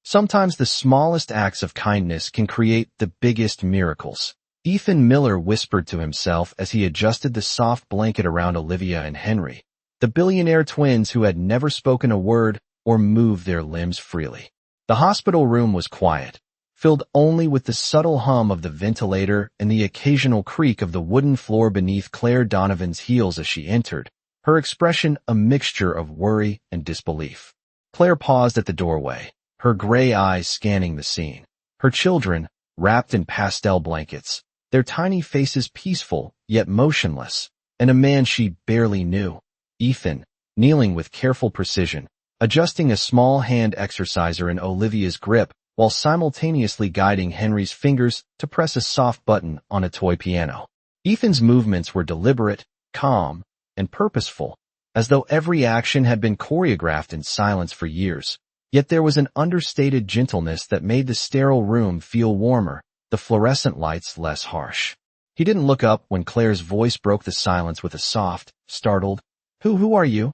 Sometimes the smallest acts of kindness can create the biggest miracles. Ethan Miller whispered to himself as he adjusted the soft blanket around Olivia and Henry, the billionaire twins who had never spoken a word or moved their limbs freely. The hospital room was quiet, filled only with the subtle hum of the ventilator and the occasional creak of the wooden floor beneath Claire Donovan's heels as she entered, her expression a mixture of worry and disbelief. Claire paused at the doorway, her gray eyes scanning the scene. Her children, wrapped in pastel blankets, their tiny faces peaceful yet motionless, and a man she barely knew, Ethan, kneeling with careful precision, adjusting a small hand exerciser in Olivia's grip while simultaneously guiding Henry's fingers to press a soft button on a toy piano. Ethan's movements were deliberate, calm, and purposeful, as though every action had been choreographed in silence for years. Yet there was an understated gentleness that made the sterile room feel warmer, the fluorescent lights less harsh. He didn't look up when Claire's voice broke the silence with a soft, startled, Who are you?"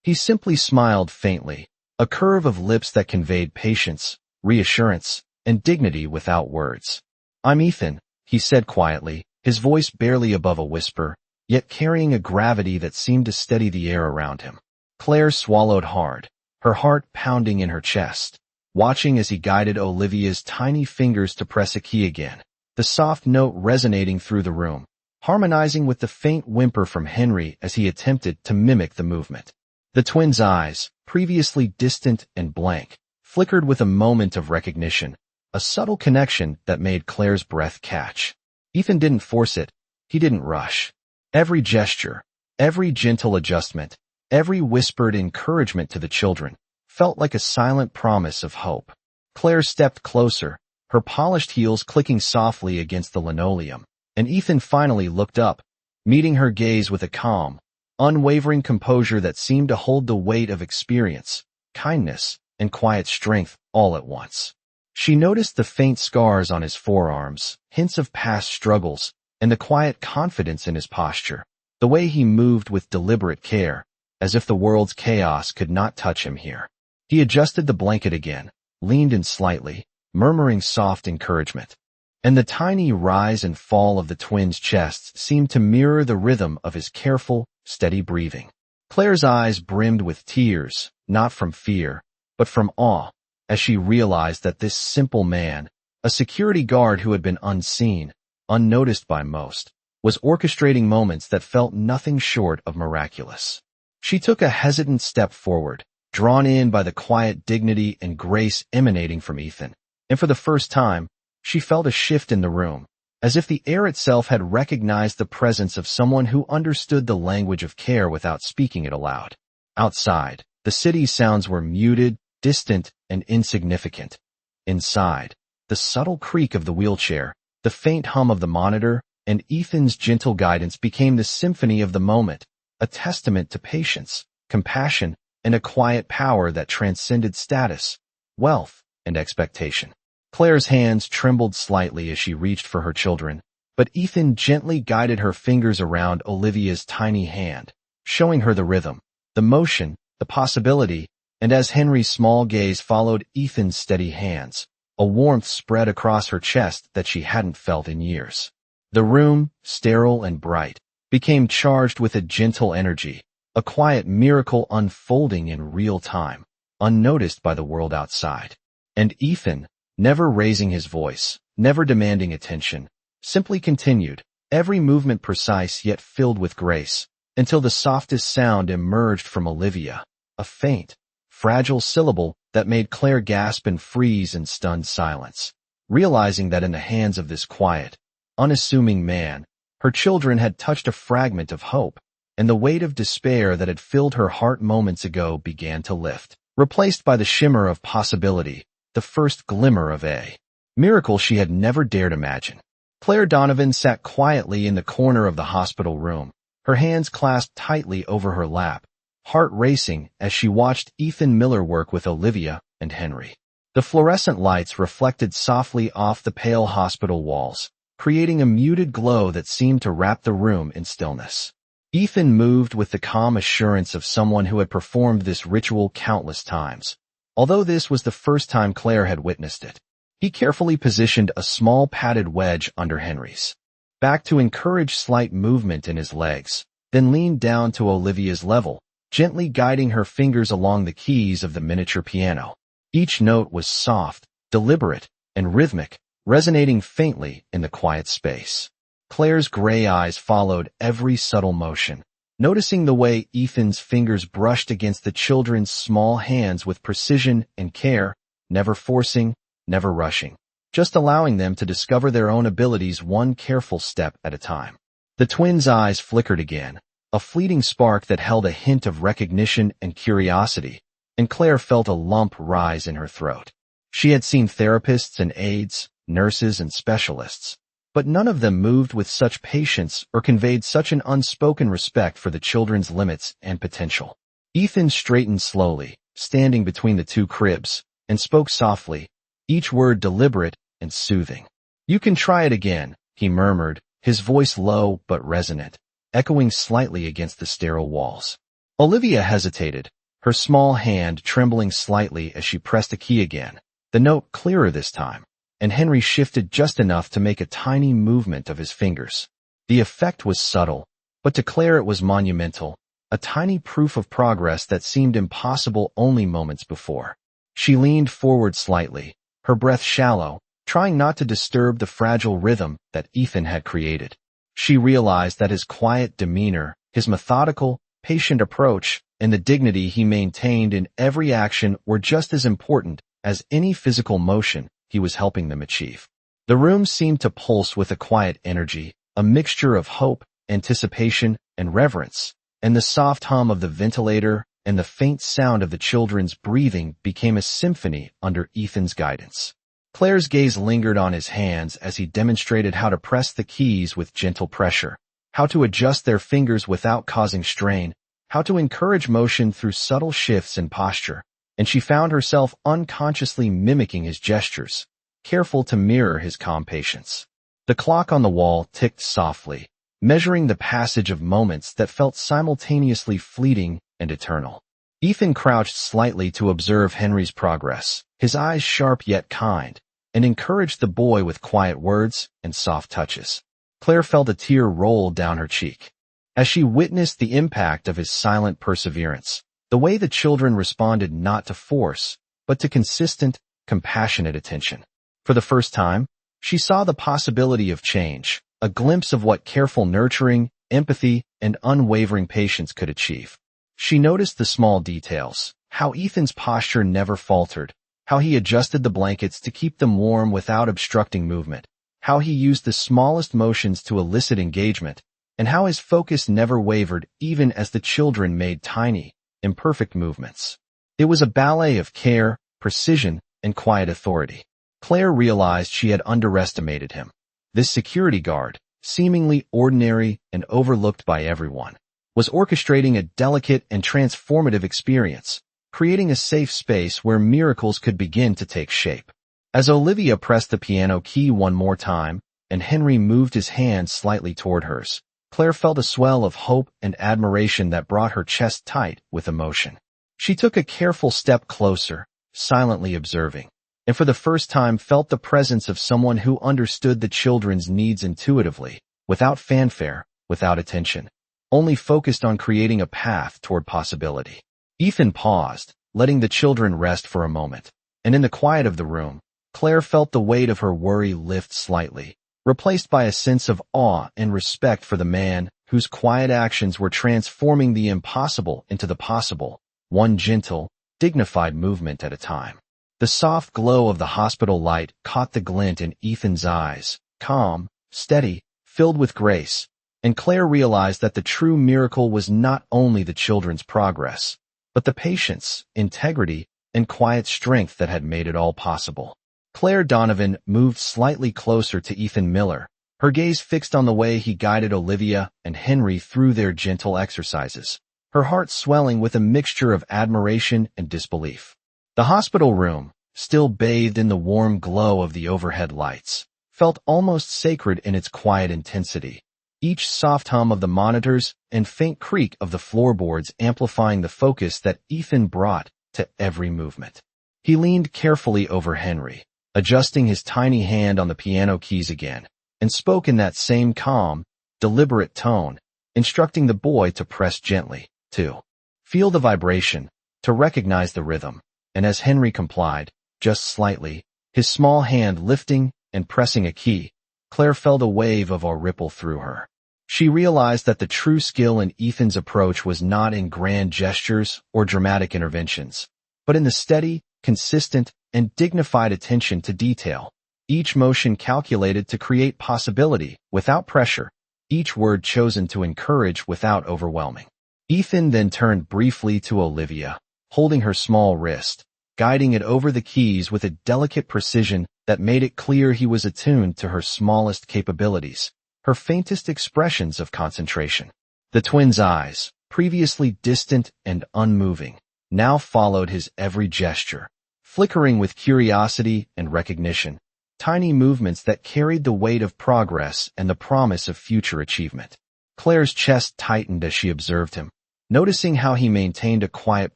He simply smiled faintly, a curve of lips that conveyed patience, reassurance, and dignity without words. "I'm Ethan," he said quietly, his voice barely above a whisper, yet carrying a gravity that seemed to steady the air around him. Claire swallowed hard, her heart pounding in her chest, watching as he guided Olivia's tiny fingers to press a key again, the soft note resonating through the room, harmonizing with the faint whimper from Henry as he attempted to mimic the movement. The twins' eyes, previously distant and blank, flickered with a moment of recognition, a subtle connection that made Claire's breath catch. Ethan didn't force it, he didn't rush. Every gesture, every gentle adjustment, every whispered encouragement to the children felt like a silent promise of hope. Claire stepped closer, her polished heels clicking softly against the linoleum, and Ethan finally looked up, meeting her gaze with a calm, unwavering composure that seemed to hold the weight of experience, kindness, and quiet strength all at once. She noticed the faint scars on his forearms, hints of past struggles, and the quiet confidence in his posture, the way he moved with deliberate care, as if the world's chaos could not touch him here. He adjusted the blanket again, leaned in slightly, murmuring soft encouragement, and the tiny rise and fall of the twins' chests seemed to mirror the rhythm of his careful, steady breathing. Claire's eyes brimmed with tears, not from fear, but from awe, as she realized that this simple man, a security guard who had been unseen, unnoticed by most, was orchestrating moments that felt nothing short of miraculous. She took a hesitant step forward, drawn in by the quiet dignity and grace emanating from Ethan, and for the first time, she felt a shift in the room, as if the air itself had recognized the presence of someone who understood the language of care without speaking it aloud. Outside, the city's sounds were muted, distant, and insignificant. Inside, the subtle creak of the wheelchair, the faint hum of the monitor, and Ethan's gentle guidance became the symphony of the moment, a testament to patience, compassion, and a quiet power that transcended status, wealth, and expectation. Claire's hands trembled slightly as she reached for her children, but Ethan gently guided her fingers around Olivia's tiny hand, showing her the rhythm, the motion, the possibility, and as Henry's small gaze followed Ethan's steady hands, a warmth spread across her chest that she hadn't felt in years. The room, sterile and bright, became charged with a gentle energy, a quiet miracle unfolding in real time, unnoticed by the world outside. And Ethan, never raising his voice, never demanding attention, simply continued, every movement precise yet filled with grace, until the softest sound emerged from Olivia, a faint, fragile syllable that made Claire gasp and freeze in stunned silence, realizing that in the hands of this quiet, unassuming man, her children had touched a fragment of hope, and the weight of despair that had filled her heart moments ago began to lift, replaced by the shimmer of possibility, the first glimmer of a miracle she had never dared imagine. Claire Donovan sat quietly in the corner of the hospital room, her hands clasped tightly over her lap, heart racing as she watched Ethan Miller work with Olivia and Henry. The fluorescent lights reflected softly off the pale hospital walls, creating a muted glow that seemed to wrap the room in stillness. Ethan moved with the calm assurance of someone who had performed this ritual countless times, although this was the first time Claire had witnessed it. He carefully positioned a small padded wedge under Henry's back to encourage slight movement in his legs, then leaned down to Olivia's level, gently guiding her fingers along the keys of the miniature piano. Each note was soft, deliberate, and rhythmic, resonating faintly in the quiet space. Claire's gray eyes followed every subtle motion, noticing the way Ethan's fingers brushed against the children's small hands with precision and care, never forcing, never rushing, just allowing them to discover their own abilities one careful step at a time. The twins' eyes flickered again, a fleeting spark that held a hint of recognition and curiosity, and Claire felt a lump rise in her throat. She had seen therapists and aides, nurses and specialists, but none of them moved with such patience or conveyed such an unspoken respect for the children's limits and potential. Ethan straightened slowly, standing between the two cribs, and spoke softly, each word deliberate and soothing. "You can try it again," he murmured, his voice low but resonant, echoing slightly against the sterile walls. Olivia hesitated, her small hand trembling slightly as she pressed a key again, the note clearer this time, and Henry shifted just enough to make a tiny movement of his fingers. The effect was subtle, but to Claire it was monumental, a tiny proof of progress that seemed impossible only moments before. She leaned forward slightly, her breath shallow, trying not to disturb the fragile rhythm that Ethan had created. She realized that his quiet demeanor, his methodical, patient approach, and the dignity he maintained in every action were just as important as any physical motion he was helping them achieve. The room seemed to pulse with a quiet energy, a mixture of hope, anticipation, and reverence, and the soft hum of the ventilator and the faint sound of the children's breathing became a symphony under Ethan's guidance. Claire's gaze lingered on his hands as he demonstrated how to press the keys with gentle pressure, how to adjust their fingers without causing strain, how to encourage motion through subtle shifts in posture, and she found herself unconsciously mimicking his gestures, careful to mirror his calm patience. The clock on the wall ticked softly, measuring the passage of moments that felt simultaneously fleeting and eternal. Ethan crouched slightly to observe Henry's progress, his eyes sharp yet kind, and encouraged the boy with quiet words and soft touches. Claire felt a tear roll down her cheek as she witnessed the impact of his silent perseverance, the way the children responded not to force, but to consistent, compassionate attention. For the first time, she saw the possibility of change, a glimpse of what careful nurturing, empathy, and unwavering patience could achieve. She noticed the small details, how Ethan's posture never faltered, how he adjusted the blankets to keep them warm without obstructing movement, how he used the smallest motions to elicit engagement, and how his focus never wavered even as the children made tiny, imperfect movements. It was a ballet of care, precision, and quiet authority. Claire realized she had underestimated him. This security guard, seemingly ordinary and overlooked by everyone, was orchestrating a delicate and transformative experience, creating a safe space where miracles could begin to take shape. As Olivia pressed the piano key one more time, and Henry moved his hand slightly toward hers, Claire felt a swell of hope and admiration that brought her chest tight with emotion. She took a careful step closer, silently observing, and for the first time felt the presence of someone who understood the children's needs intuitively, without fanfare, without attention, only focused on creating a path toward possibility. Ethan paused, letting the children rest for a moment, and in the quiet of the room, Claire felt the weight of her worry lift slightly, replaced by a sense of awe and respect for the man whose quiet actions were transforming the impossible into the possible, one gentle, dignified movement at a time. The soft glow of the hospital light caught the glint in Ethan's eyes, calm, steady, filled with grace, and Claire realized that the true miracle was not only the children's progress, but the patience, integrity, and quiet strength that had made it all possible. Claire Donovan moved slightly closer to Ethan Miller, her gaze fixed on the way he guided Olivia and Henry through their gentle exercises, her heart swelling with a mixture of admiration and disbelief. The hospital room, still bathed in the warm glow of the overhead lights, felt almost sacred in its quiet intensity, each soft hum of the monitors and faint creak of the floorboards amplifying the focus that Ethan brought to every movement. He leaned carefully over Henry, adjusting his tiny hand on the piano keys again, and spoke in that same calm, deliberate tone, instructing the boy to press gently, to feel the vibration, to recognize the rhythm, and as Henry complied, just slightly, his small hand lifting and pressing a key, Claire felt a wave of awe ripple through her. She realized that the true skill in Ethan's approach was not in grand gestures or dramatic interventions, but in the steady, consistent, and dignified attention to detail, each motion calculated to create possibility without pressure, each word chosen to encourage without overwhelming. Ethan then turned briefly to Olivia, holding her small wrist, guiding it over the keys with a delicate precision that made it clear he was attuned to her smallest capabilities, her faintest expressions of concentration. The twins' eyes, previously distant and unmoving, now followed his every gesture, flickering with curiosity and recognition, tiny movements that carried the weight of progress and the promise of future achievement. Claire's chest tightened as she observed him, noticing how he maintained a quiet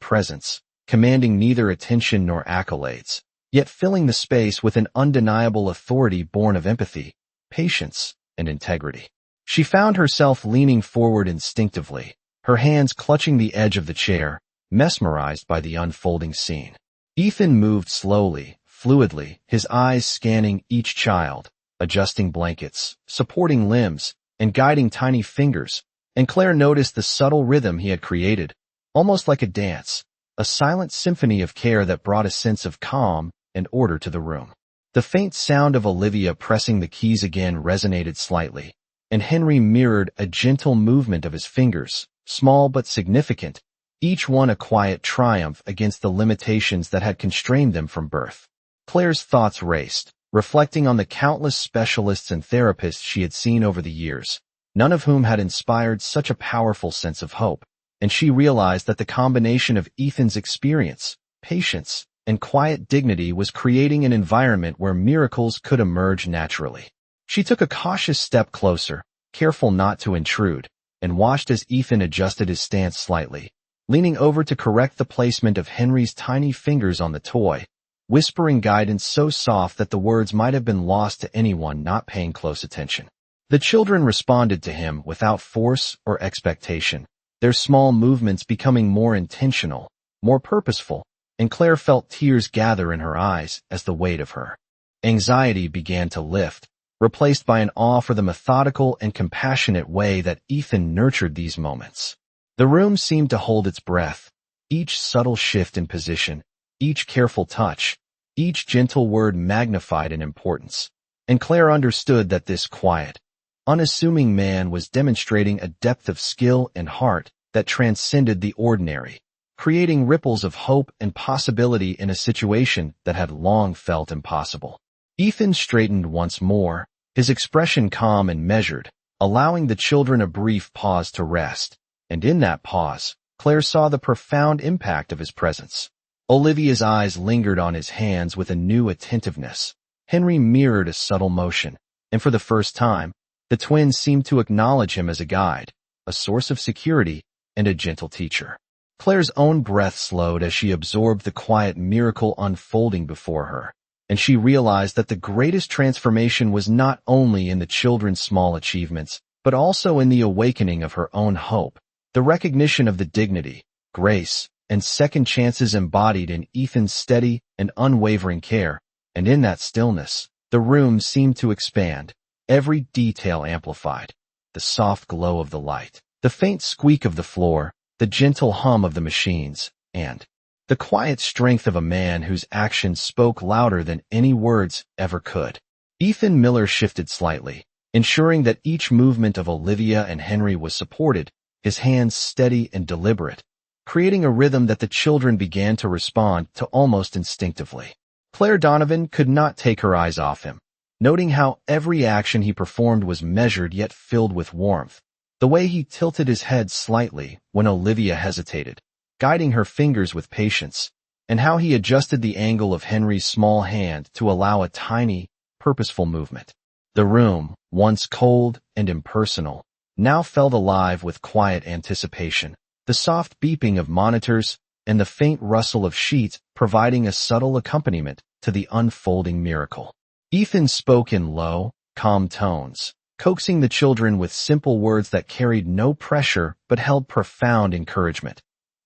presence, commanding neither attention nor accolades, yet filling the space with an undeniable authority born of empathy, patience, and integrity. She found herself leaning forward instinctively, her hands clutching the edge of the chair, mesmerized by the unfolding scene. Ethan moved slowly, fluidly, his eyes scanning each child, adjusting blankets, supporting limbs, and guiding tiny fingers, and Claire noticed the subtle rhythm he had created, almost like a dance, a silent symphony of care that brought a sense of calm and order to the room. The faint sound of Olivia pressing the keys again resonated slightly, and Henry mirrored a gentle movement of his fingers, small but significant, each one a quiet triumph against the limitations that had constrained them from birth. Claire's thoughts raced, reflecting on the countless specialists and therapists she had seen over the years, none of whom had inspired such a powerful sense of hope, and she realized that the combination of Ethan's experience, patience, and quiet dignity was creating an environment where miracles could emerge naturally. She took a cautious step closer, careful not to intrude, and watched as Ethan adjusted his stance slightly, leaning over to correct the placement of Henry's tiny fingers on the toy, whispering guidance so soft that the words might have been lost to anyone not paying close attention. The children responded to him without force or expectation, their small movements becoming more intentional, more purposeful, and Claire felt tears gather in her eyes as the weight of her anxiety began to lift, replaced by an awe for the methodical and compassionate way that Ethan nurtured these moments. The room seemed to hold its breath, each subtle shift in position, each careful touch, each gentle word magnified in importance, and Claire understood that this quiet, unassuming man was demonstrating a depth of skill and heart that transcended the ordinary, creating ripples of hope and possibility in a situation that had long felt impossible. Ethan straightened once more, his expression calm and measured, allowing the children a brief pause to rest, and in that pause, Claire saw the profound impact of his presence. Olivia's eyes lingered on his hands with a new attentiveness. Henry mirrored a subtle motion, and for the first time, the twins seemed to acknowledge him as a guide, a source of security, and a gentle teacher. Claire's own breath slowed as she absorbed the quiet miracle unfolding before her, and she realized that the greatest transformation was not only in the children's small achievements, but also in the awakening of her own hope, the recognition of the dignity, grace, and second chances embodied in Ethan's steady and unwavering care, and in that stillness, the room seemed to expand, every detail amplified, the soft glow of the light, the faint squeak of the floor, the gentle hum of the machines, and the quiet strength of a man whose actions spoke louder than any words ever could. Ethan Miller shifted slightly, ensuring that each movement of Olivia and Henry was supported, his hands steady and deliberate, creating a rhythm that the children began to respond to almost instinctively. Claire Donovan could not take her eyes off him, noting how every action he performed was measured yet filled with warmth, the way he tilted his head slightly when Olivia hesitated, guiding her fingers with patience, and how he adjusted the angle of Henry's small hand to allow a tiny, purposeful movement. The room, once cold and impersonal, now felt alive with quiet anticipation, the soft beeping of monitors, and the faint rustle of sheets providing a subtle accompaniment to the unfolding miracle. Ethan spoke in low, calm tones, coaxing the children with simple words that carried no pressure but held profound encouragement.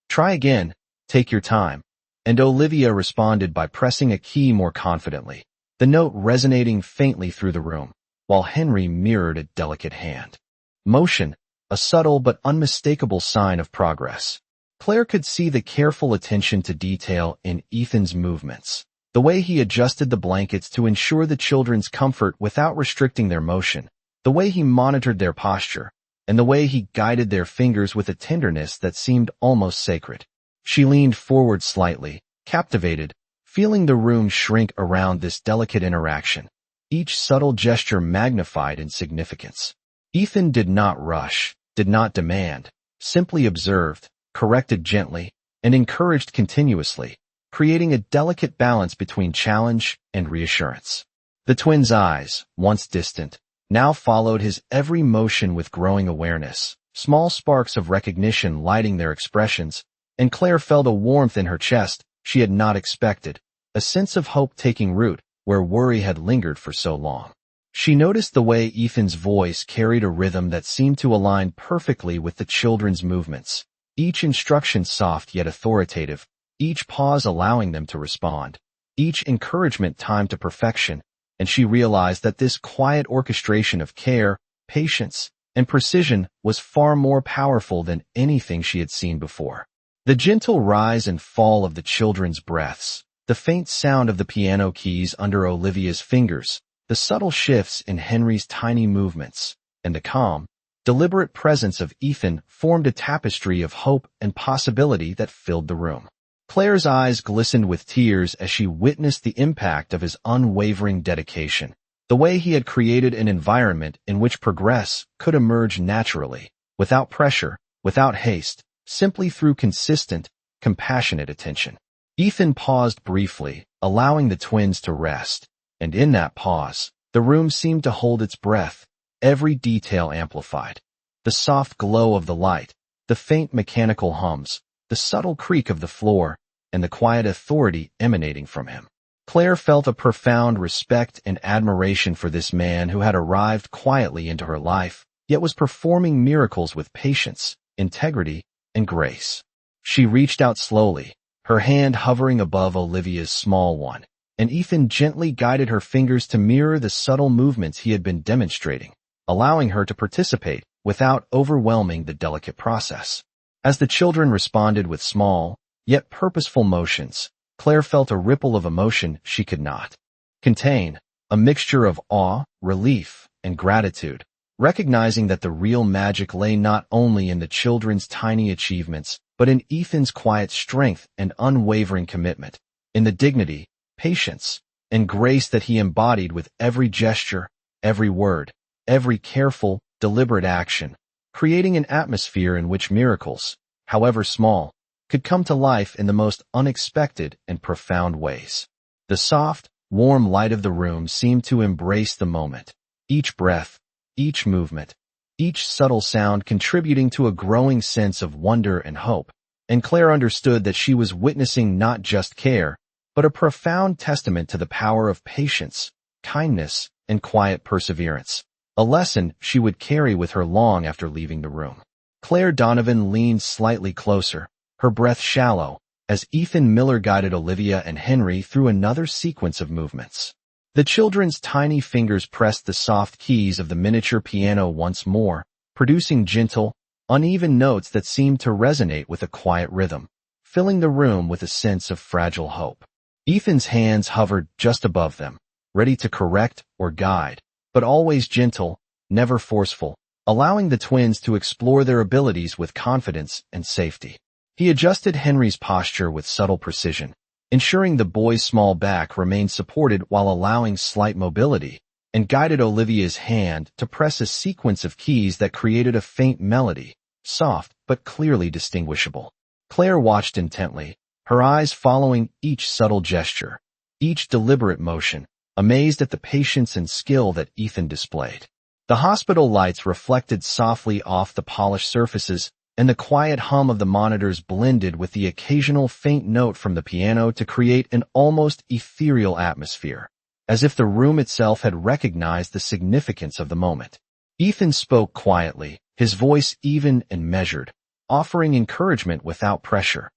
"Try again, take your time." And Olivia responded by pressing a key more confidently, the note resonating faintly through the room, while Henry mirrored a delicate hand motion, a subtle but unmistakable sign of progress. Claire could see the careful attention to detail in Ethan's movements, the way he adjusted the blankets to ensure the children's comfort without restricting their motion, the way he monitored their posture, and the way he guided their fingers with a tenderness that seemed almost sacred. She leaned forward slightly, captivated, feeling the room shrink around this delicate interaction, each subtle gesture magnified in significance. Ethan did not rush, did not demand, simply observed, corrected gently, and encouraged continuously, creating a delicate balance between challenge and reassurance. The twins' eyes, once distant, now followed his every motion with growing awareness, small sparks of recognition lighting their expressions, and Claire felt a warmth in her chest she had not expected, a sense of hope taking root where worry had lingered for so long. She noticed the way Ethan's voice carried a rhythm that seemed to align perfectly with the children's movements, each instruction soft yet authoritative, each pause allowing them to respond, each encouragement timed to perfection, and she realized that this quiet orchestration of care, patience, and precision was far more powerful than anything she had seen before. The gentle rise and fall of the children's breaths, the faint sound of the piano keys under Olivia's fingers, the subtle shifts in Henry's tiny movements, and the calm, deliberate presence of Ethan formed a tapestry of hope and possibility that filled the room. Claire's eyes glistened with tears as she witnessed the impact of his unwavering dedication, the way he had created an environment in which progress could emerge naturally, without pressure, without haste, simply through consistent, compassionate attention. Ethan paused briefly, allowing the twins to rest, and in that pause, the room seemed to hold its breath, every detail amplified. The soft glow of the light, the faint mechanical hums, the subtle creak of the floor, and the quiet authority emanating from him. Claire felt a profound respect and admiration for this man who had arrived quietly into her life, yet was performing miracles with patience, integrity, and grace. She reached out slowly, her hand hovering above Olivia's small one, and Ethan gently guided her fingers to mirror the subtle movements he had been demonstrating, allowing her to participate without overwhelming the delicate process. As the children responded with small, yet purposeful motions, Claire felt a ripple of emotion she could not contain, a mixture of awe, relief, and gratitude, recognizing that the real magic lay not only in the children's tiny achievements, but in Ethan's quiet strength and unwavering commitment, in the dignity, patience, and grace that he embodied with every gesture, every word, every careful, deliberate action, creating an atmosphere in which miracles, however small, could come to life in the most unexpected and profound ways. The soft, warm light of the room seemed to embrace the moment, each breath, each movement, each subtle sound contributing to a growing sense of wonder and hope, and Claire understood that she was witnessing not just care, but a profound testament to the power of patience, kindness, and quiet perseverance, a lesson she would carry with her long after leaving the room. Claire Donovan leaned slightly closer, her breath shallow, as Ethan Miller guided Olivia and Henry through another sequence of movements. The children's tiny fingers pressed the soft keys of the miniature piano once more, producing gentle, uneven notes that seemed to resonate with a quiet rhythm, filling the room with a sense of fragile hope. Ethan's hands hovered just above them, ready to correct or guide, but always gentle, never forceful, allowing the twins to explore their abilities with confidence and safety. He adjusted Henry's posture with subtle precision, ensuring the boy's small back remained supported while allowing slight mobility, and guided Olivia's hand to press a sequence of keys that created a faint melody, soft but clearly distinguishable. Claire watched intently, her eyes following each subtle gesture, each deliberate motion, amazed at the patience and skill that Ethan displayed. The hospital lights reflected softly off the polished surfaces, and the quiet hum of the monitors blended with the occasional faint note from the piano to create an almost ethereal atmosphere, as if the room itself had recognized the significance of the moment. Ethan spoke quietly, his voice even and measured, offering encouragement without pressure.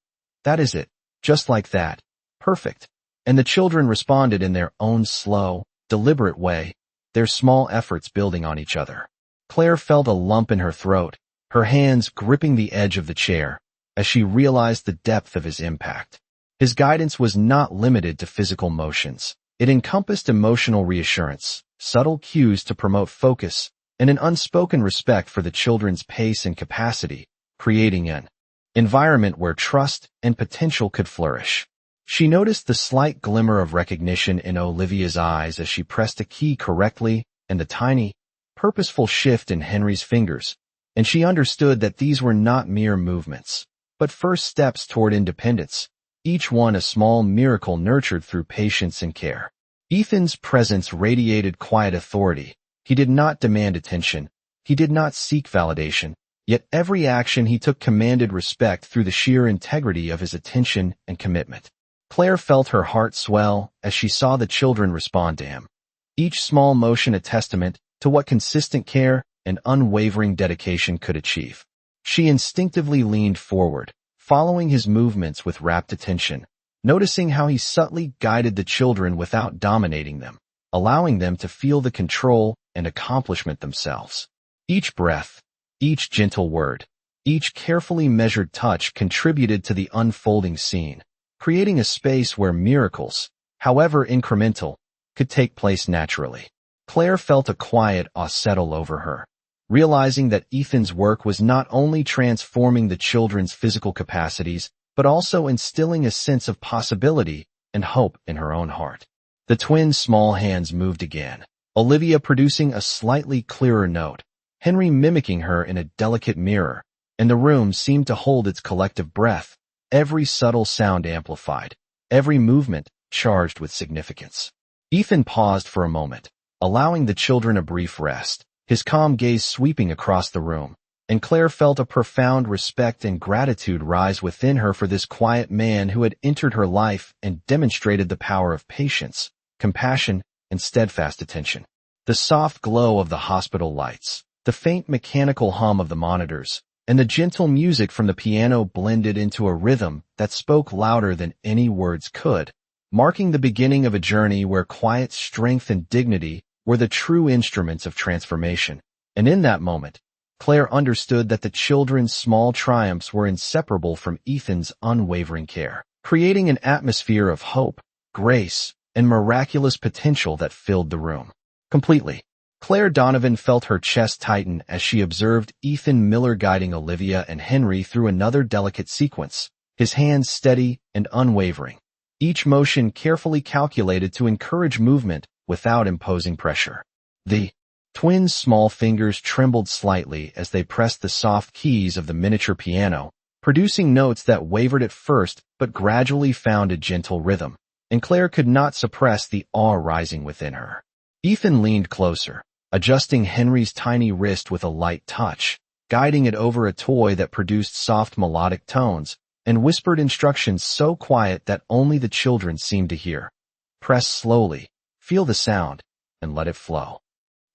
"That is it. Just like that. Perfect." And the children responded in their own slow, deliberate way, their small efforts building on each other. Claire felt a lump in her throat, her hands gripping the edge of the chair, as she realized the depth of his impact. His guidance was not limited to physical motions. It encompassed emotional reassurance, subtle cues to promote focus, and an unspoken respect for the children's pace and capacity, creating an environment where trust and potential could flourish. She noticed the slight glimmer of recognition in Olivia's eyes as she pressed a key correctly, and the tiny, purposeful shift in Henry's fingers, and she understood that these were not mere movements, but first steps toward independence, each one a small miracle nurtured through patience and care. Ethan's presence radiated quiet authority. He did not demand attention. He did not seek validation. Yet every action he took commanded respect through the sheer integrity of his attention and commitment. Claire felt her heart swell as she saw the children respond to him, each small motion a testament to what consistent care and unwavering dedication could achieve. She instinctively leaned forward, following his movements with rapt attention, noticing how he subtly guided the children without dominating them, allowing them to feel the control and accomplishment themselves. Each breath, each gentle word, each carefully measured touch contributed to the unfolding scene, creating a space where miracles, however incremental, could take place naturally. Claire felt a quiet awe settle over her, realizing that Ethan's work was not only transforming the children's physical capacities, but also instilling a sense of possibility and hope in her own heart. The twins' small hands moved again, Olivia producing a slightly clearer note, Henry mimicking her in a delicate mirror, and the room seemed to hold its collective breath, every subtle sound amplified, every movement charged with significance. Ethan paused for a moment, allowing the children a brief rest, his calm gaze sweeping across the room, and Claire felt a profound respect and gratitude rise within her for this quiet man who had entered her life and demonstrated the power of patience, compassion, and steadfast attention. The soft glow of the hospital lights, the faint mechanical hum of the monitors, and the gentle music from the piano blended into a rhythm that spoke louder than any words could, marking the beginning of a journey where quiet strength and dignity were the true instruments of transformation. And in that moment, Claire understood that the children's small triumphs were inseparable from Ethan's unwavering care, creating an atmosphere of hope, grace, and miraculous potential that filled the room completely. Claire Donovan felt her chest tighten as she observed Ethan Miller guiding Olivia and Henry through another delicate sequence, his hands steady and unwavering, each motion carefully calculated to encourage movement without imposing pressure. The twins' small fingers trembled slightly as they pressed the soft keys of the miniature piano, producing notes that wavered at first but gradually found a gentle rhythm, and Claire could not suppress the awe rising within her. Ethan leaned closer, adjusting Henry's tiny wrist with a light touch, guiding it over a toy that produced soft melodic tones, and whispered instructions so quiet that only the children seemed to hear. Press slowly, feel the sound, and let it flow.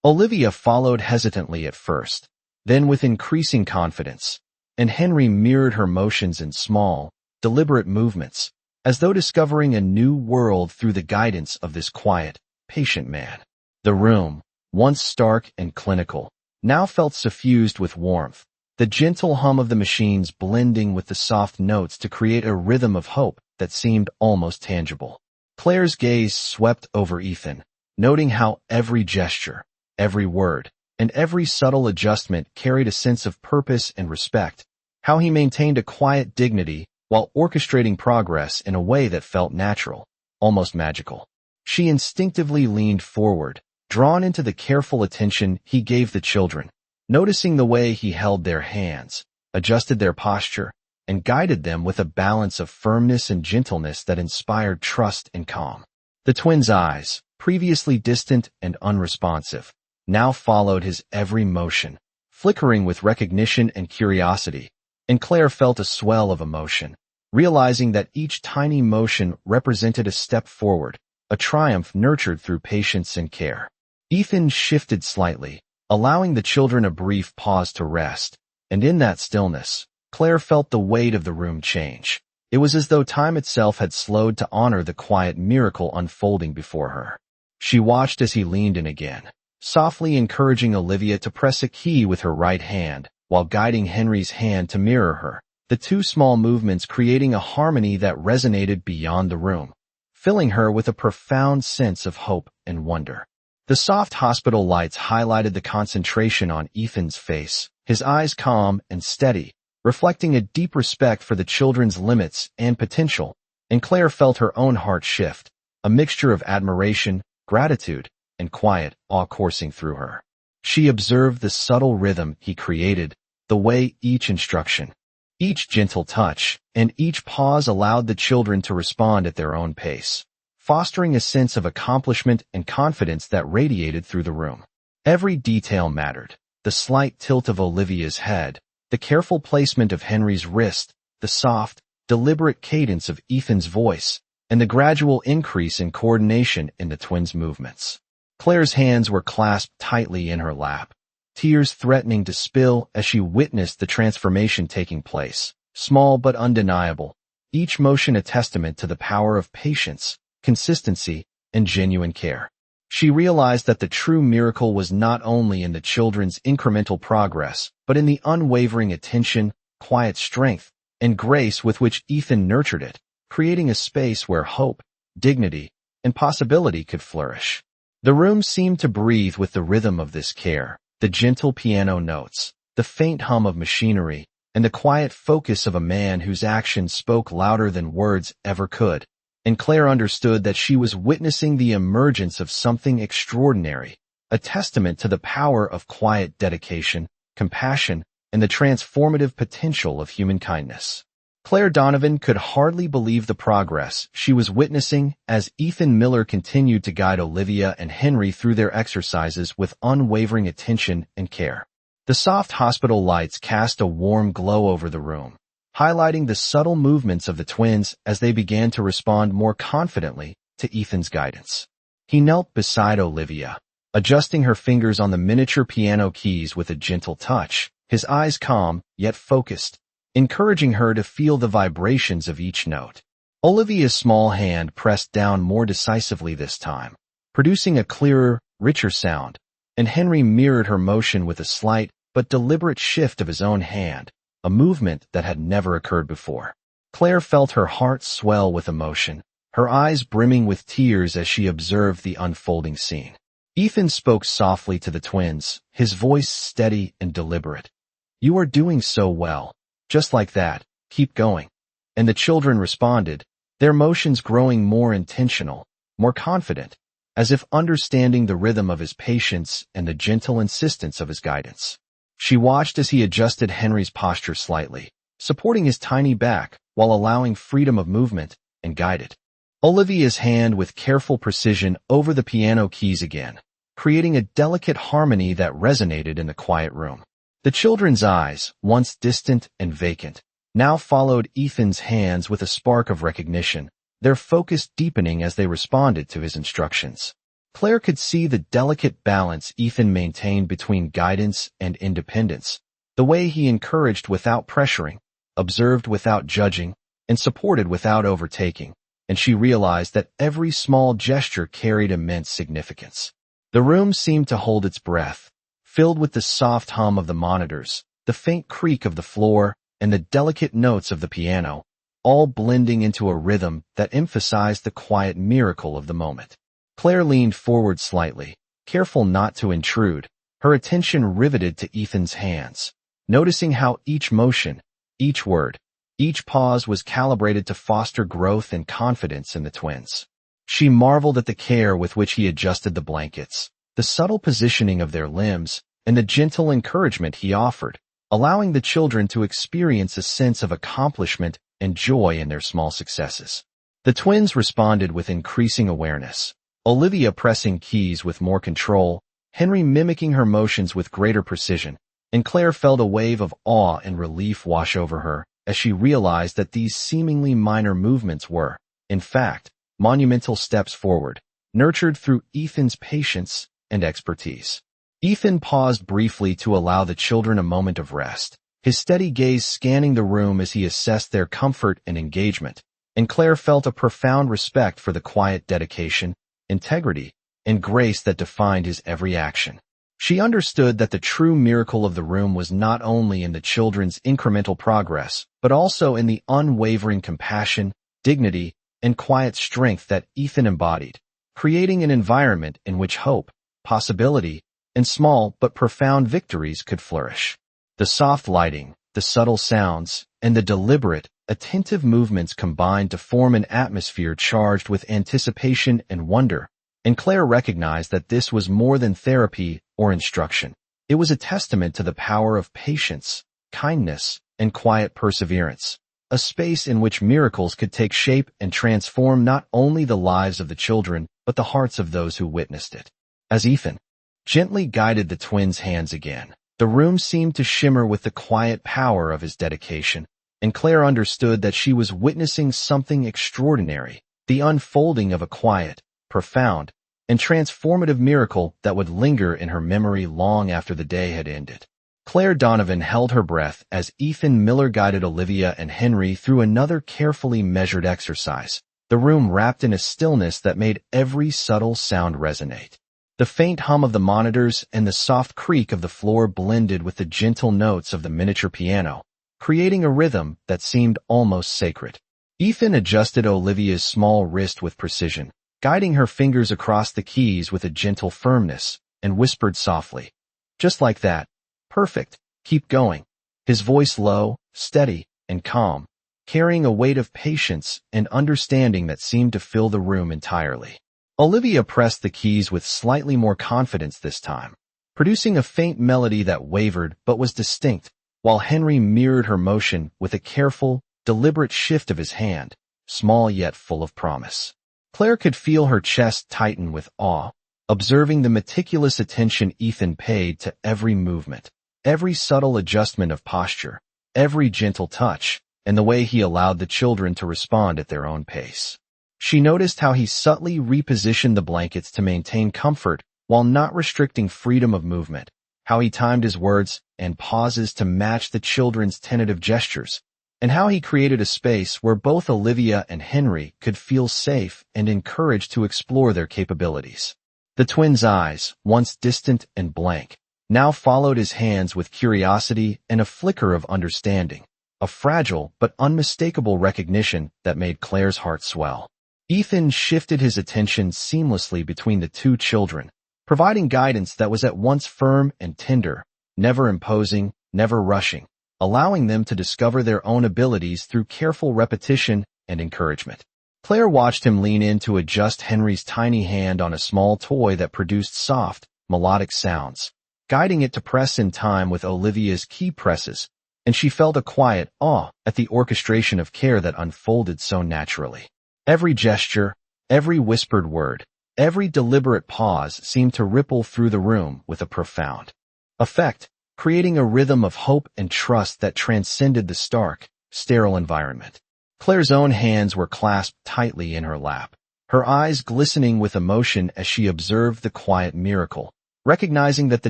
Olivia followed hesitantly at first, then with increasing confidence, and Henry mirrored her motions in small, deliberate movements, as though discovering a new world through the guidance of this quiet, patient man. The room, once stark and clinical, now felt suffused with warmth, the gentle hum of the machines blending with the soft notes to create a rhythm of hope that seemed almost tangible. Claire's gaze swept over Ethan, noting how every gesture, every word, and every subtle adjustment carried a sense of purpose and respect, how he maintained a quiet dignity while orchestrating progress in a way that felt natural, almost magical. She instinctively leaned forward, drawn into the careful attention he gave the children, noticing the way he held their hands, adjusted their posture, and guided them with a balance of firmness and gentleness that inspired trust and calm. The twins' eyes, previously distant and unresponsive, now followed his every motion, flickering with recognition and curiosity, and Claire felt a swell of emotion, realizing that each tiny motion represented a step forward, a triumph nurtured through patience and care. Ethan shifted slightly, allowing the children a brief pause to rest, and in that stillness, Claire felt the weight of the room change. It was as though time itself had slowed to honor the quiet miracle unfolding before her. She watched as he leaned in again, softly encouraging Olivia to press a key with her right hand, while guiding Henry's hand to mirror her, the two small movements creating a harmony that resonated beyond the room, filling her with a profound sense of hope and wonder. The soft hospital lights highlighted the concentration on Ethan's face, his eyes calm and steady, reflecting a deep respect for the children's limits and potential, and Claire felt her own heart shift, a mixture of admiration, gratitude, and quiet awe coursing through her. She observed the subtle rhythm he created, the way each instruction, each gentle touch, and each pause allowed the children to respond at their own pace, fostering a sense of accomplishment and confidence that radiated through the room. Every detail mattered: the slight tilt of Olivia's head, the careful placement of Henry's wrist, the soft, deliberate cadence of Ethan's voice, and the gradual increase in coordination in the twins' movements. Claire's hands were clasped tightly in her lap, tears threatening to spill as she witnessed the transformation taking place, small but undeniable, each motion a testament to the power of patience, consistency, and genuine care. She realized that the true miracle was not only in the children's incremental progress, but in the unwavering attention, quiet strength, and grace with which Ethan nurtured it, creating a space where hope, dignity, and possibility could flourish. The room seemed to breathe with the rhythm of this care, the gentle piano notes, the faint hum of machinery, and the quiet focus of a man whose actions spoke louder than words ever could. And Claire understood that she was witnessing the emergence of something extraordinary, a testament to the power of quiet dedication, compassion, and the transformative potential of human kindness. Claire Donovan could hardly believe the progress she was witnessing as Ethan Miller continued to guide Olivia and Henry through their exercises with unwavering attention and care. The soft hospital lights cast a warm glow over the room, highlighting the subtle movements of the twins as they began to respond more confidently to Ethan's guidance. He knelt beside Olivia, adjusting her fingers on the miniature piano keys with a gentle touch, his eyes calm yet focused, encouraging her to feel the vibrations of each note. Olivia's small hand pressed down more decisively this time, producing a clearer, richer sound, and Henry mirrored her motion with a slight but deliberate shift of his own hand, a movement that had never occurred before. Claire felt her heart swell with emotion, her eyes brimming with tears as she observed the unfolding scene. Ethan spoke softly to the twins, his voice steady and deliberate. "You are doing so well. Just like that, keep going." And the children responded, their motions growing more intentional, more confident, as if understanding the rhythm of his patience and the gentle insistence of his guidance. She watched as he adjusted Henry's posture slightly, supporting his tiny back while allowing freedom of movement, and guided Olivia's hand with careful precision over the piano keys again, creating a delicate harmony that resonated in the quiet room. The children's eyes, once distant and vacant, now followed Ethan's hands with a spark of recognition, their focus deepening as they responded to his instructions. Claire could see the delicate balance Ethan maintained between guidance and independence, the way he encouraged without pressuring, observed without judging, and supported without overtaking, and she realized that every small gesture carried immense significance. The room seemed to hold its breath, filled with the soft hum of the monitors, the faint creak of the floor, and the delicate notes of the piano, all blending into a rhythm that emphasized the quiet miracle of the moment. Claire leaned forward slightly, careful not to intrude, her attention riveted to Ethan's hands, noticing how each motion, each word, each pause was calibrated to foster growth and confidence in the twins. She marveled at the care with which he adjusted the blankets, the subtle positioning of their limbs, and the gentle encouragement he offered, allowing the children to experience a sense of accomplishment and joy in their small successes. The twins responded with increasing awareness, Olivia pressing keys with more control, Henry mimicking her motions with greater precision, and Claire felt a wave of awe and relief wash over her as she realized that these seemingly minor movements were, in fact, monumental steps forward, nurtured through Ethan's patience and expertise. Ethan paused briefly to allow the children a moment of rest, his steady gaze scanning the room as he assessed their comfort and engagement, and Claire felt a profound respect for the quiet dedication, integrity, and grace that defined his every action. She understood that the true miracle of the room was not only in the children's incremental progress, but also in the unwavering compassion, dignity, and quiet strength that Ethan embodied, creating an environment in which hope, possibility, and small but profound victories could flourish. The soft lighting, the subtle sounds, and the deliberate, attentive movements combined to form an atmosphere charged with anticipation and wonder, and Claire recognized that this was more than therapy or instruction. It was a testament to the power of patience, kindness, and quiet perseverance, a space in which miracles could take shape and transform not only the lives of the children, but the hearts of those who witnessed it. As Ethan gently guided the twins' hands again, the room seemed to shimmer with the quiet power of his dedication, and Claire understood that she was witnessing something extraordinary, the unfolding of a quiet, profound, and transformative miracle that would linger in her memory long after the day had ended. Claire Donovan held her breath as Ethan Miller guided Olivia and Henry through another carefully measured exercise, the room wrapped in a stillness that made every subtle sound resonate. The faint hum of the monitors and the soft creak of the floor blended with the gentle notes of the miniature piano, creating a rhythm that seemed almost sacred. Ethan adjusted Olivia's small wrist with precision, guiding her fingers across the keys with a gentle firmness, and whispered softly, "Just like that. Perfect. Keep going." His voice low, steady, and calm, carrying a weight of patience and understanding that seemed to fill the room entirely. Olivia pressed the keys with slightly more confidence this time, producing a faint melody that wavered but was distinct, while Henry mirrored her motion with a careful, deliberate shift of his hand, small yet full of promise. Claire could feel her chest tighten with awe, observing the meticulous attention Ethan paid to every movement, every subtle adjustment of posture, every gentle touch, and the way he allowed the children to respond at their own pace. She noticed how he subtly repositioned the blankets to maintain comfort while not restricting freedom of movement, how he timed his words and pauses to match the children's tentative gestures, and how he created a space where both Olivia and Henry could feel safe and encouraged to explore their capabilities. The twins' eyes, once distant and blank, now followed his hands with curiosity and a flicker of understanding, a fragile but unmistakable recognition that made Claire's heart swell. Ethan shifted his attention seamlessly between the two children, providing guidance that was at once firm and tender, never imposing, never rushing, allowing them to discover their own abilities through careful repetition and encouragement. Claire watched him lean in to adjust Henry's tiny hand on a small toy that produced soft, melodic sounds, guiding it to press in time with Olivia's key presses, and she felt a quiet awe at the orchestration of care that unfolded so naturally. Every gesture, every whispered word, every deliberate pause seemed to ripple through the room with a profound effect, creating a rhythm of hope and trust that transcended the stark, sterile environment. Claire's own hands were clasped tightly in her lap, her eyes glistening with emotion as she observed the quiet miracle, recognizing that the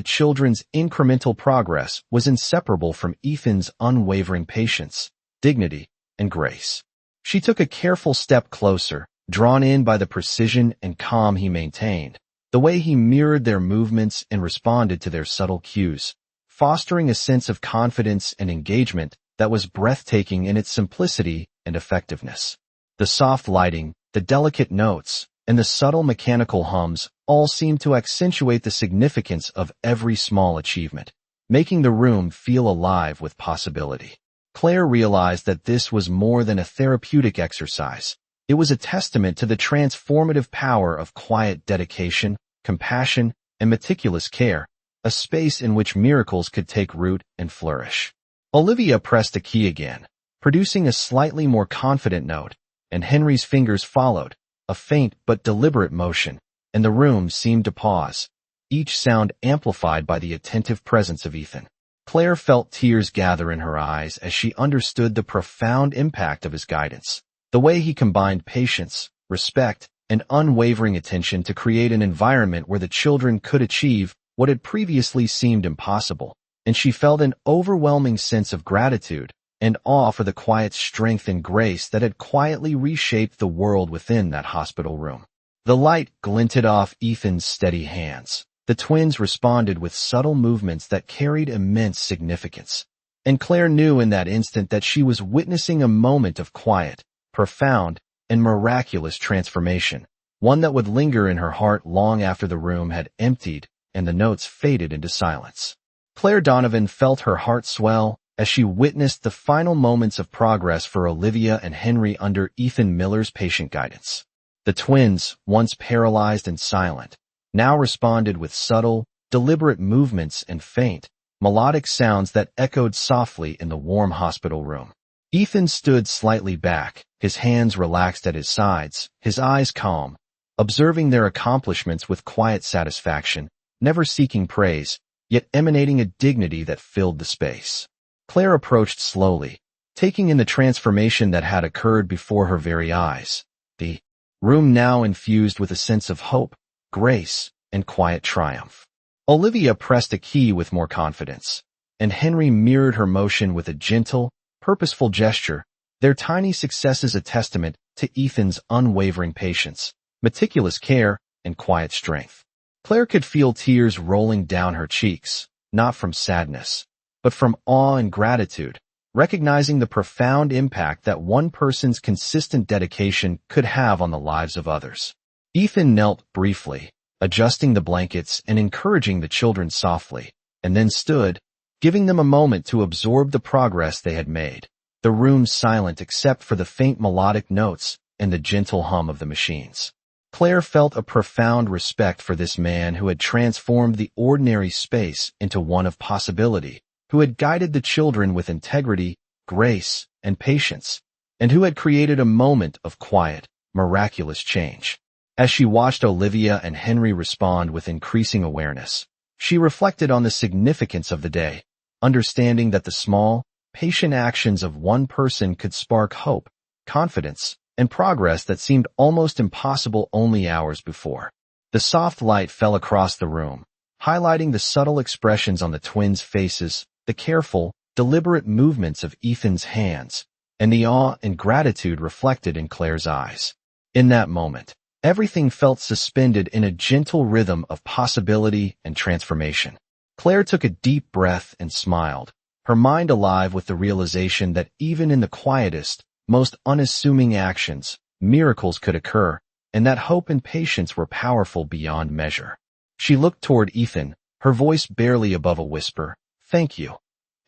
children's incremental progress was inseparable from Ethan's unwavering patience, dignity, and grace. She took a careful step closer, drawn in by the precision and calm he maintained, the way he mirrored their movements and responded to their subtle cues, fostering a sense of confidence and engagement that was breathtaking in its simplicity and effectiveness. The soft lighting, the delicate notes, and the subtle mechanical hums all seemed to accentuate the significance of every small achievement, making the room feel alive with possibility. Claire realized that this was more than a therapeutic exercise. It was a testament to the transformative power of quiet dedication, compassion, and meticulous care, a space in which miracles could take root and flourish. Olivia pressed a key again, producing a slightly more confident note, and Henry's fingers followed, a faint but deliberate motion, and the room seemed to pause, each sound amplified by the attentive presence of Ethan. Claire felt tears gather in her eyes as she understood the profound impact of his guidance. The way he combined patience, respect, and unwavering attention to create an environment where the children could achieve what had previously seemed impossible, and she felt an overwhelming sense of gratitude and awe for the quiet strength and grace that had quietly reshaped the world within that hospital room. The light glinted off Ethan's steady hands. The twins responded with subtle movements that carried immense significance, and Claire knew in that instant that she was witnessing a moment of quiet, profound, and miraculous transformation, one that would linger in her heart long after the room had emptied and the notes faded into silence. Claire Donovan felt her heart swell as she witnessed the final moments of progress for Olivia and Henry under Ethan Miller's patient guidance. The twins, once paralyzed and silent, now responded with subtle, deliberate movements and faint, melodic sounds that echoed softly in the warm hospital room. Ethan stood slightly back, his hands relaxed at his sides, his eyes calm, observing their accomplishments with quiet satisfaction, never seeking praise, yet emanating a dignity that filled the space. Claire approached slowly, taking in the transformation that had occurred before her very eyes. The room now infused with a sense of hope, grace, and quiet triumph. Olivia pressed a key with more confidence, and Henry mirrored her motion with a gentle, purposeful gesture, their tiny successes a testament to Ethan's unwavering patience, meticulous care, and quiet strength. Claire could feel tears rolling down her cheeks, not from sadness, but from awe and gratitude, recognizing the profound impact that one person's consistent dedication could have on the lives of others. Ethan knelt briefly, adjusting the blankets and encouraging the children softly, and then stood, giving them a moment to absorb the progress they had made, the room silent except for the faint melodic notes and the gentle hum of the machines. Claire felt a profound respect for this man who had transformed the ordinary space into one of possibility, who had guided the children with integrity, grace, and patience, and who had created a moment of quiet, miraculous change. As she watched Olivia and Henry respond with increasing awareness, she reflected on the significance of the day, understanding that the small, patient actions of one person could spark hope, confidence, and progress that seemed almost impossible only hours before. The soft light fell across the room, highlighting the subtle expressions on the twins' faces, the careful, deliberate movements of Ethan's hands, and the awe and gratitude reflected in Claire's eyes. In that moment, everything felt suspended in a gentle rhythm of possibility and transformation. Claire took a deep breath and smiled, her mind alive with the realization that even in the quietest, most unassuming actions, miracles could occur, and that hope and patience were powerful beyond measure. She looked toward Ethan, her voice barely above a whisper, "Thank you."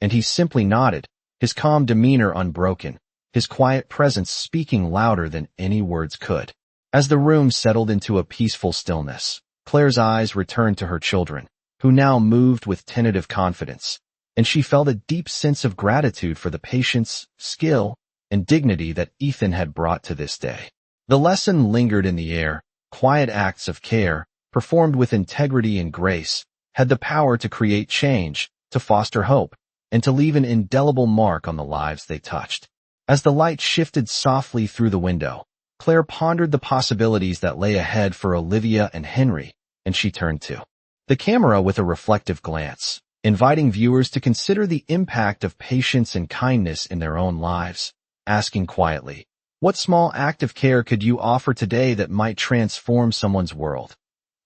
And he simply nodded, his calm demeanor unbroken, his quiet presence speaking louder than any words could. As the room settled into a peaceful stillness, Claire's eyes returned to her children, who now moved with tentative confidence, and she felt a deep sense of gratitude for the patience, skill, and dignity that Ethan had brought to this day. The lesson lingered in the air. Quiet acts of care, performed with integrity and grace, had the power to create change, to foster hope, and to leave an indelible mark on the lives they touched. As the light shifted softly through the window, Claire pondered the possibilities that lay ahead for Olivia and Henry, and she turned to the camera with a reflective glance, inviting viewers to consider the impact of patience and kindness in their own lives, asking quietly, what small act of care could you offer today that might transform someone's world?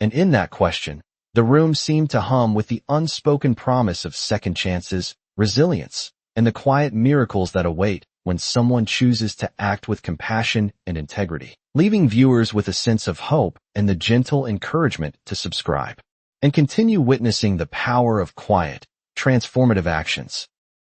And in that question, the room seemed to hum with the unspoken promise of second chances, resilience, and the quiet miracles that await when someone chooses to act with compassion and integrity, leaving viewers with a sense of hope and the gentle encouragement to subscribe and continue witnessing the power of quiet, transformative actions.